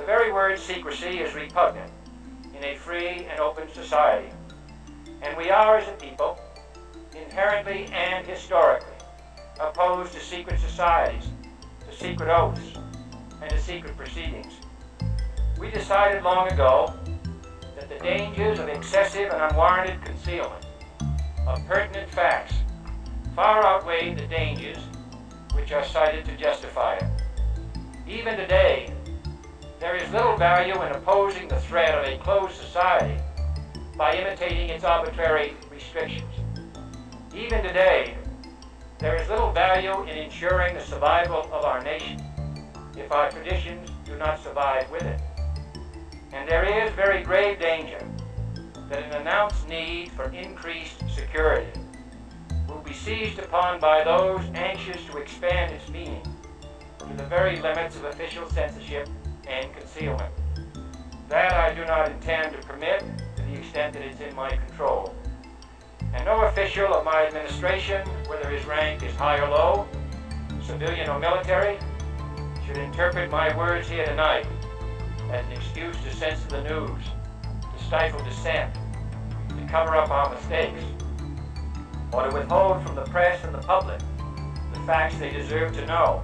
very word secrecy is repugnant in a free and open society, and we are, as a people, inherently and historically opposed to secret societies, to secret oaths, and to secret proceedings. We decided long ago that the dangers of excessive and unwarranted concealment of pertinent facts far outweigh the dangers which are cited to justify it. Even today, there is little value in opposing the threat of a closed society by imitating its arbitrary restrictions. Even today, there is little value in ensuring the survival of our nation if our traditions do not survive with it. And there is very grave danger that an announced need for increased security will be seized upon by those anxious to expand its meaning to the very limits of official censorship and concealment. That I do not intend to permit to the extent that it's in my control. And no official of my administration, whether his rank is high or low, civilian or military, should interpret my words here tonight as an excuse to censor the news, to stifle dissent, to cover up our mistakes, or to withhold from the press and the public the facts they deserve to know.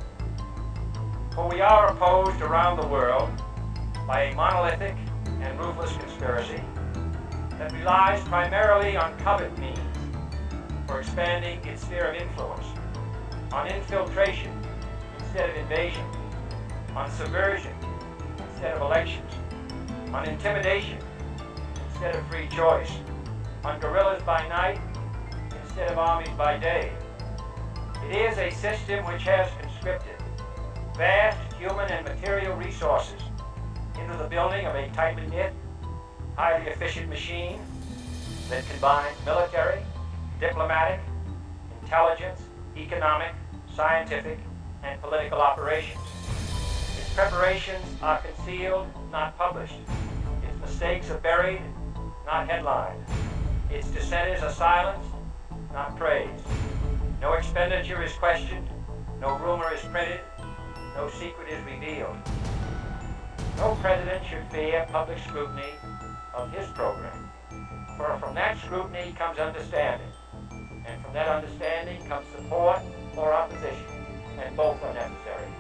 For we are opposed around the world by a monolithic and ruthless conspiracy that relies primarily on covert means for expanding its sphere of influence, on infiltration instead of invasion, on subversion instead of elections, on intimidation instead of free choice, on guerrillas by night instead of armies by day. It is a system which has conscripted vast human and material resources into the building of a tightly knit, highly efficient machine that combines military, diplomatic, intelligence, economic, scientific, and political operations. Its preparations are concealed, not published. Its mistakes are buried, not headlined. Its dissenters are silenced, not praised. No expenditure is questioned, no rumor is printed, no secret is revealed. No president should fear public scrutiny of his program, for from that scrutiny comes understanding, and from that understanding comes support or opposition, and both are necessary.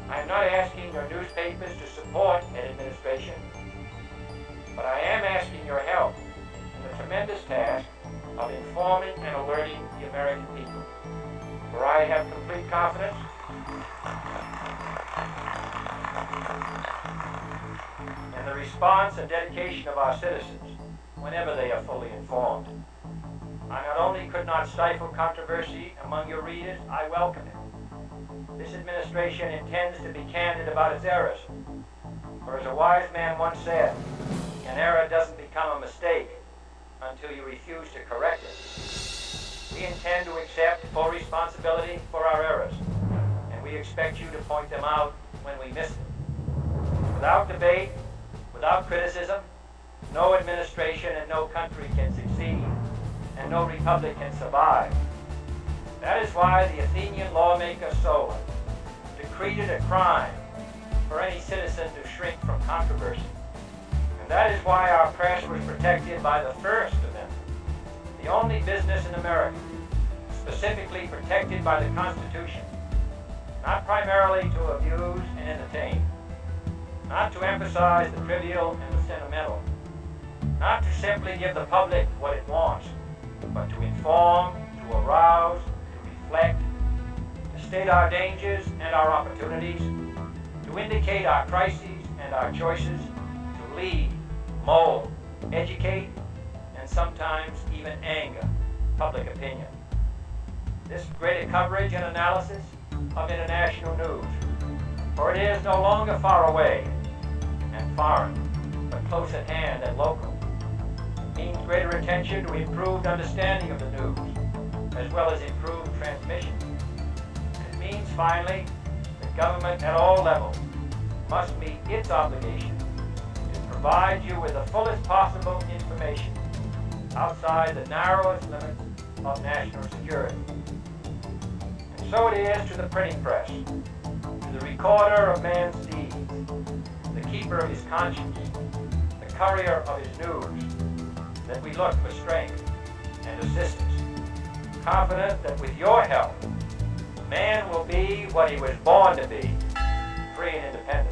I am not asking your newspapers to support an administration, but I am asking your help in the tremendous task of informing and alerting the American people. For I have complete confidence in the response and dedication of our citizens whenever they are fully informed. I not only could not stifle controversy among your readers, I welcome it. This administration intends to be candid about its errors. For as a wise man once said, an error doesn't become a mistake until you refuse to correct it. We intend to accept full responsibility for our errors, and we expect you to point them out when we miss them. Without debate, without criticism, no administration and no country can succeed, and no republic can survive. That is why the Athenian lawmaker Solon decreed it a crime for any citizen to shrink from controversy. And that is why our press was protected by the First Amendment, the only business in America specifically protected by the Constitution, not primarily to amuse and entertain, not to emphasize the trivial and the sentimental, not to simply give the public what it wants, but to inform, to arouse, to reflect, to state our dangers and our opportunities, to indicate our crises and our choices, to lead, mold, educate, and sometimes even anger public opinion. This greater coverage and analysis of international news, for it is no longer far away and foreign, but close at hand and local, means greater attention to improved understanding of the news, as well as improved transmission. It means, finally, that government at all levels must meet its obligation to provide you with the fullest possible information outside the narrowest limits of national security. And so it is to the printing press, to the recorder of man's deeds, the keeper of his conscience, the courier of his news, that we look for strength and assistance, confident that with your help, man will be what he was born to be, free and independent.